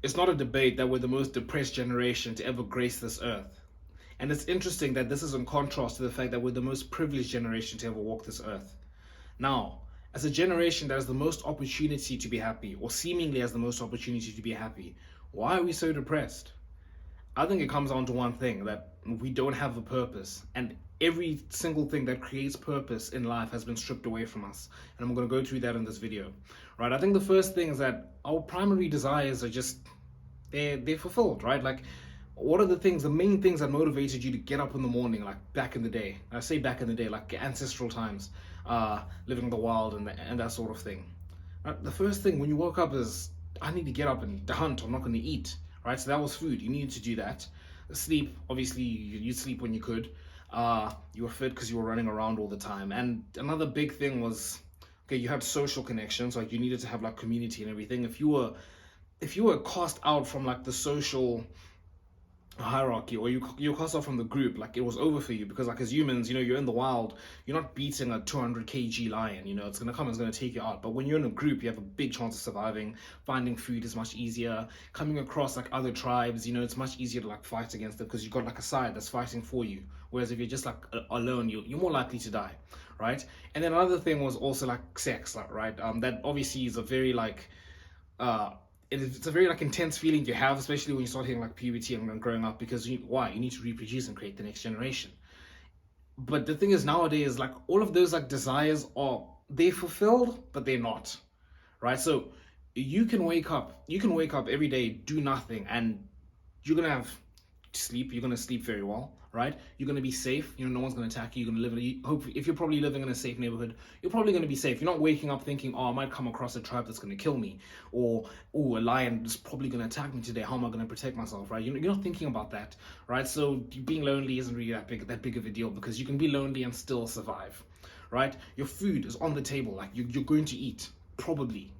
It's not a debate that we're the most depressed generation to ever grace this earth. And it's interesting that this is in contrast to the fact that we're the most privileged generation to ever walk this earth. Now, as a generation that has the most opportunity to be happy, or seemingly has the most opportunity to be happy, why are we so depressed? I think it comes down to one thing, that we don't have a purpose. And every single thing that creates purpose in life has been stripped away from us. And I'm going to go through that in this video. Right? I think the first thing is that our primary desires are just, they're fulfilled, right? Like, what are the main things that motivated you to get up in the morning, like back in the day? I say back in the day, like ancestral times, living in the wild and that sort of thing. Right? The first thing when you woke up is, I need to get up and hunt. I'm not going to eat. Right? So that was food. You needed to do that. Sleep, obviously, you'd sleep when you could. You were fit because you were running around all the time. And another big thing was, okay, you had social connections. Like you needed to have like community and everything. If you were cast out from like the social hierarchy, or you cast off from the group, like it was over for you, because like as humans, you're in the wild, you're not beating a 200 kg lion. It's gonna come, it's gonna take you out. But when you're in a group, you have a big chance of surviving. Finding food is much easier. Coming across like other tribes, it's much easier to like fight against them because you've got like a side that's fighting for you. Whereas if you're just like alone, you're more likely to die, right? And then another thing was also like sex, like, right? That obviously is a very like it's a very like intense feeling to have, especially when you start hitting like puberty and growing up, because you need to reproduce and create the next generation. But the thing is, nowadays, like all of those like desires they're fulfilled, but they're not, right? So you can wake up every day, do nothing, and you're gonna have sleep. You're gonna sleep very well, right? You're gonna be safe. No one's gonna attack you. You're gonna live hopefully, if you're probably living in a safe neighborhood, you're probably gonna be safe. You're not waking up thinking, oh, I might come across a tribe that's gonna kill me, or oh, a lion is probably gonna attack me today. How am I gonna protect myself, right? You're not thinking about that, right? So being lonely isn't really that big of a deal, because you can be lonely and still survive, right? Your food is on the table. Like you're going to eat.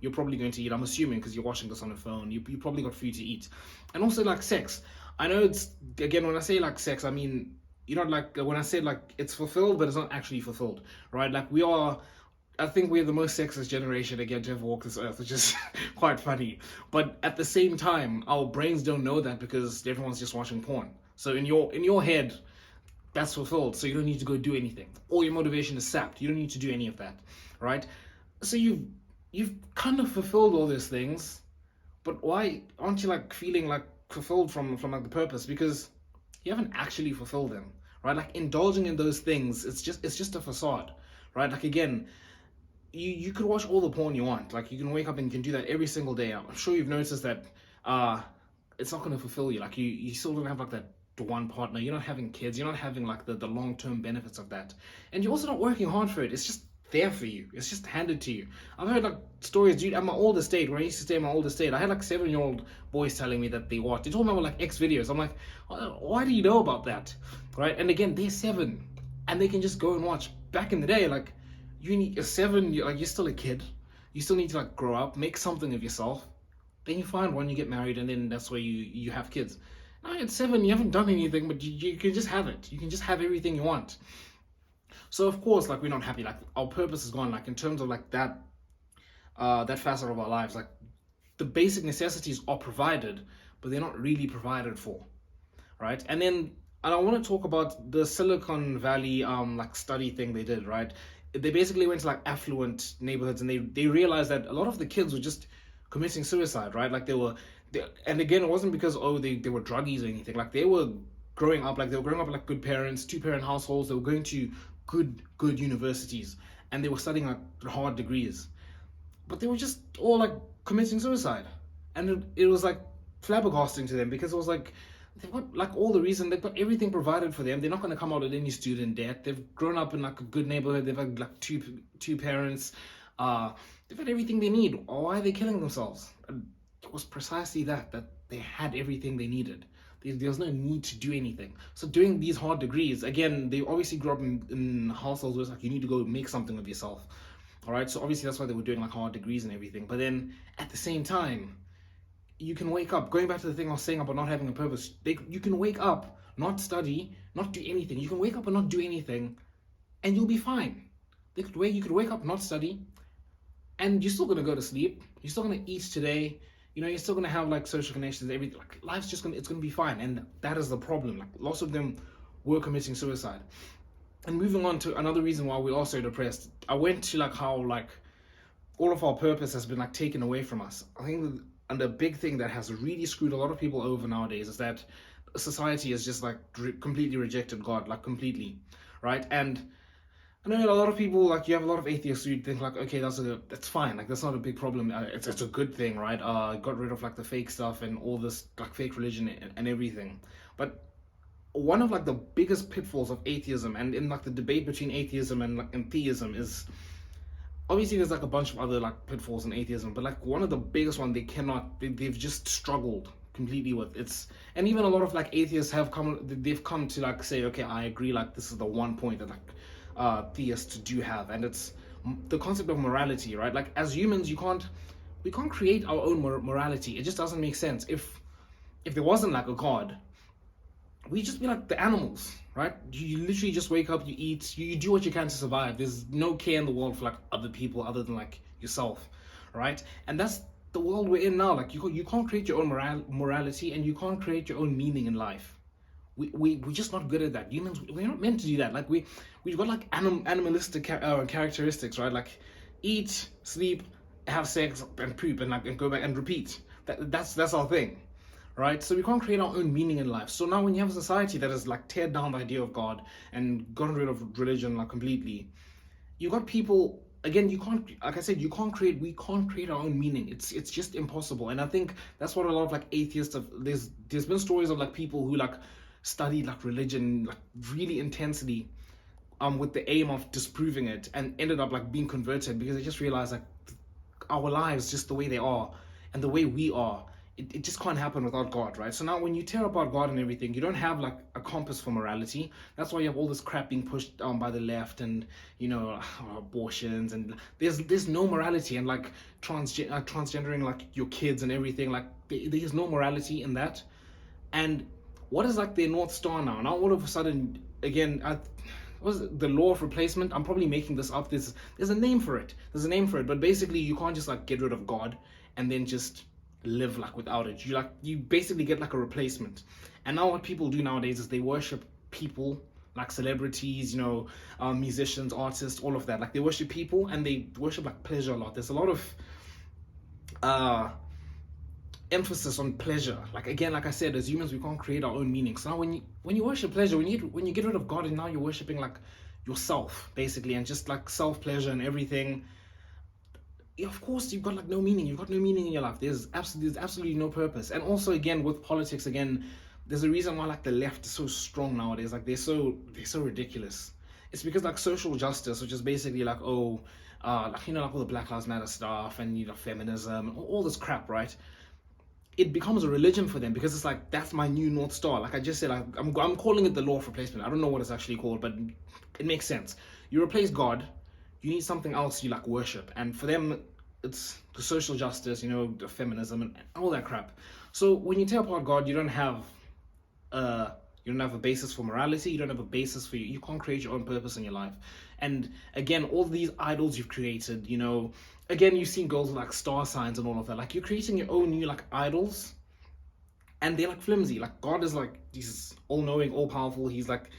You're probably going to eat. I'm assuming, because you're watching this on a phone, you probably got food to eat. And also like sex. I know it's, again, when I say like sex, I mean, like when I say like it's fulfilled, but it's not actually fulfilled, right? Like I think we're the most sexist generation again to ever walk this earth, which is quite funny. But at the same time, our brains don't know that because everyone's just watching porn. So in your head, that's fulfilled. So you don't need to go do anything. All your motivation is sapped. You don't need to do any of that, right? So you've kind of fulfilled all those things, but why aren't you like feeling like fulfilled from like the purpose? Because you haven't actually fulfilled them, right? Like indulging in those things, it's just a facade, right? Like again, you could watch all the porn you want. Like you can wake up and you can do that every single day. I'm sure you've noticed that it's not going to fulfill you. Like you still don't have like that one partner. You're not having kids. You're not having like the long-term benefits of that, and you're also not working hard for it. It's just there for you. It's just handed to you. I've heard like stories, dude, at my old estate, where I used to stay in my old estate, I had like 7-year-old boys telling me that they watched. They told me about like X videos. I'm like, why do you know about that? Right? And again, they're 7 and they can just go and watch. Back in the day, like you need a 7, you're still a kid. You still need to like grow up, make something of yourself. Then you find one, you get married, and then that's where you have kids. Now at 7, you haven't done anything, but you can just have it. You can just have everything you want. So of course, like we're not happy. Like our purpose is gone. Like in terms of like that facet of our lives, like the basic necessities are provided, but they're not really provided for, right? And I want to talk about the Silicon Valley like study thing they did, right? They basically went to like affluent neighborhoods, and they realized that a lot of the kids were just committing suicide, right? Like and again, it wasn't because they were druggies or anything. Like they were growing up like good parents, 2-parent households. They were going to good universities, and they were studying like hard degrees, but they were just all like committing suicide. And it was like flabbergasting to them, because it was like they've got like all the reason, they've got everything provided for them. They're not going to come out with any student debt. They've grown up in like a good neighborhood. They've had like two parents. They've had everything they need. Why are they killing themselves? And it was precisely that they had everything they needed. There was no need to do anything. So doing these hard degrees, again, they obviously grew up in households where it's like you need to go make something of yourself. All right, so obviously that's why they were doing like hard degrees and everything. But then at the same time, you can wake up, going back to the thing I was saying about not having a purpose, you can wake up, not study, not do anything. You can wake up and not do anything, and you'll be fine. You could wake up, not study, and you're still going to go to sleep. You're still going to eat today. you're still gonna have like social connections, everything. Like life's just gonna be fine, and that is the problem. Like lots of them were committing suicide. And moving on to another reason why we're also depressed, I went to like how like all of our purpose has been like taken away from us. I think and the big thing that has really screwed a lot of people over nowadays is that society has just like completely rejected God, like completely, right? And I know a lot of people, like you have a lot of atheists who think like, okay, that's fine, like that's not a big problem. It's a good thing, right? Got rid of like the fake stuff and all this like fake religion and everything. But one of like the biggest pitfalls of atheism, and in like the debate between atheism and theism, is obviously there's like a bunch of other like pitfalls in atheism, but like one of the biggest one they've just struggled completely with. It's and even a lot of like atheists they've come to like say, okay, I agree, like this is the one point that like theists do have, and it's the concept of morality, right? Like as humans, we can't create our own morality. It just doesn't make sense. If there wasn't like a God, we'd just be like the animals, right? You literally just wake up, you eat, you do what you can to survive. There's no care in the world for like other people other than like yourself, right? And that's the world we're in now. Like you can't create your own morality, and you can't create your own meaning in life. We're just not good at that. Humans, we're not meant to do that. Like we've got like animalistic characteristics, right? Like eat, sleep, have sex, and poop, and like and go back and repeat. That's our thing, right? So we can't create our own meaning in life. So now when you have a society that has like teared down the idea of God and gotten rid of religion like completely, you got people. Again, you can't, like I said, we can't create our own meaning. It's just impossible. And I think that's what a lot of like atheists have. There's been stories of like people who like studied like religion like really intensely with the aim of disproving it, and ended up like being converted because they just realized like our lives just the way they are and the way we are, it just can't happen without God, right? So now when you tear apart God and everything, you don't have like a compass for morality. That's why you have all this crap being pushed down by the left, and abortions, and there's no morality, and like transgendering like your kids and everything. Like there's no morality in that. And what is like their North Star now? Now all of a sudden, again, what is it, the law of replacement? I'm probably making this up. There's a name for it. But basically you can't just like get rid of God and then just live like without it. You basically get like a replacement. And now what people do nowadays is they worship people like celebrities, musicians, artists, all of that. Like they worship people, and they worship like pleasure a lot. There's a lot of emphasis on pleasure. Like again, like I said, as humans we can't create our own meaning. So now when you worship pleasure, when you get rid of God, and now you're worshiping like yourself basically, and just like self pleasure and everything, of course you've got like no meaning. You've got no meaning in your life. There's absolutely no purpose. And also again with politics, again, there's a reason why like the left is so strong nowadays. Like they're so ridiculous. It's because like social justice, which is basically like like like all the Black Lives Matter stuff and feminism and all this crap, right? It becomes a religion for them, because it's like, that's my new North Star. Like I just said, I'm calling it the law of replacement. I don't know what it's actually called, but it makes sense. You replace God, you need something else you like worship. And for them, it's the social justice, the feminism and all that crap. So when you tear apart God, you don't have a basis for morality. You don't have a basis for you can't create your own purpose in your life. And again, all these idols you've created, again, you've seen girls with like star signs and all of that. Like you're creating your own new like idols, and they're like flimsy. Like God is like, he's all knowing, all powerful. He's like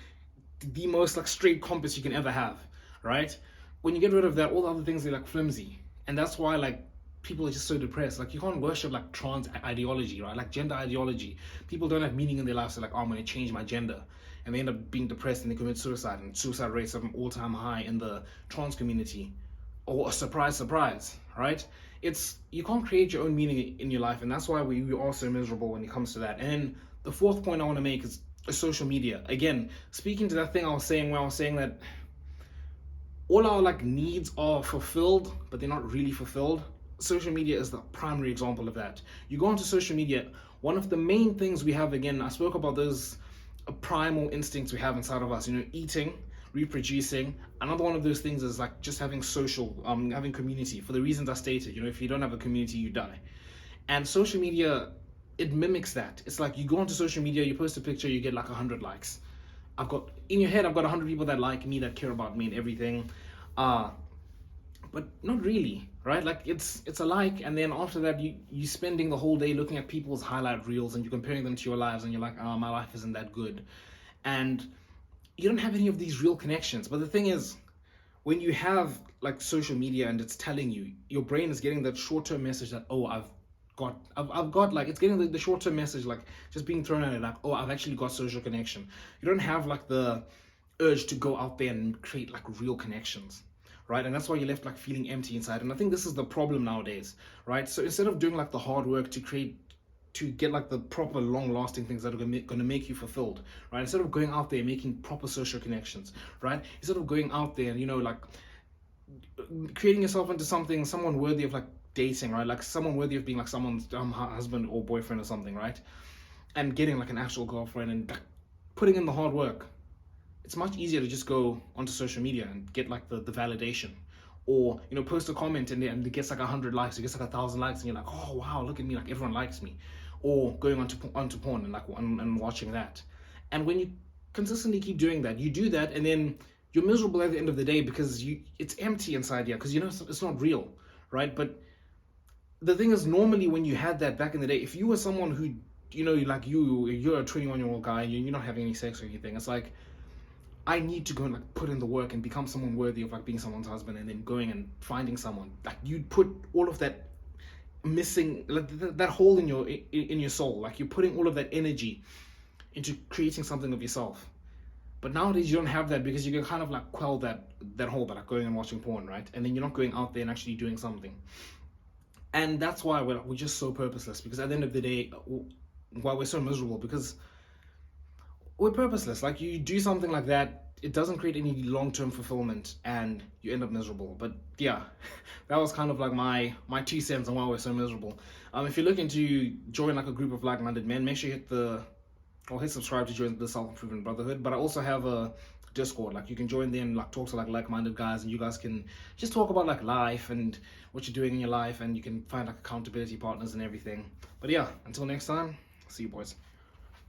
the most like straight compass you can ever have, right? When you get rid of that, all the other things are like flimsy. And that's why like people are just so depressed. Like you can't worship like trans ideology, right? Like gender ideology. People don't have meaning in their lives. So like, oh, I'm going to change my gender. And they end up being depressed and they commit suicide. And suicide rates are an all-time high in the trans community. Or surprise, right? You can't create your own meaning in your life. And that's why we are so miserable when it comes to that. And the fourth point I want to make is social media. Again, speaking to that thing I was saying, where I was saying that all our like needs are fulfilled, but they're not really fulfilled. Social media is the primary example of that. You go onto social media, one of the main things we have, again, I spoke about those primal instincts we have inside of us, eating, reproducing. Another one of those things is like just having having community, for the reasons I stated. If you don't have a community, you die. And social media, it mimics that. It's like you go onto social media, you post a picture, you get like 100 likes. In your head, I've got 100 people that like me, that care about me and everything. but not really, right? Like it's a like, and then after that you spending the whole day looking at people's highlight reels and you're comparing them to your lives, and you're like, oh, my life isn't that good, and you don't have any of these real connections. But the thing is, when you have like social media and it's telling you, your brain is getting that short-term message that, oh, I've got, like, it's getting the short-term message, like, just being thrown at it, like, oh, I've actually got social connection. You don't have like the urge to go out there and create like real connections, right? And that's why you're left like feeling empty inside. And I think this is the problem nowadays, right? So instead of doing like the hard work to get like the proper long lasting things that are going to make you fulfilled, right? Instead of going out there making proper social connections, right? Instead of going out there and, like, creating yourself into someone worthy of like dating, right? Like someone worthy of being like someone's husband or boyfriend or something, right? And getting like an actual girlfriend and like, putting in the hard work. It's much easier to just go onto social media and get like the validation, or post a comment and it gets like 100 likes, it gets like 1,000 likes, and you're like, oh wow, look at me, like everyone likes me. Or going onto porn and like and watching that. And when you consistently keep doing that, you do that, and then you're miserable at the end of the day because it's empty inside here, because it's not real, right? But the thing is, normally when you had that back in the day, if you were someone who you're a 21-year-old guy, you're not having any sex or anything, it's like, I need to go and like put in the work and become someone worthy of like being someone's husband, and then going and finding someone. Like, you'd put all of that missing, like that hole in your soul, like you're putting all of that energy into creating something of yourself. But nowadays you don't have that, because you can kind of like quell that hole by like going and watching porn, right? And then you're not going out there and actually doing something. And that's why we're just so purposeless, because at the end of the day, why we're so miserable, because we're purposeless. Like, you do something like that, it doesn't create any long-term fulfillment, and you end up miserable. But yeah, that was kind of like my 2 cents on why we're so miserable. If you're looking to join like a group of like-minded men, make sure you hit subscribe to join the Self-Improvement Brotherhood. But I also have a Discord, like you can join there and like talk to like-minded guys, and you guys can just talk about like life and what you're doing in your life, and you can find like accountability partners and everything. But yeah, until next time, see you boys.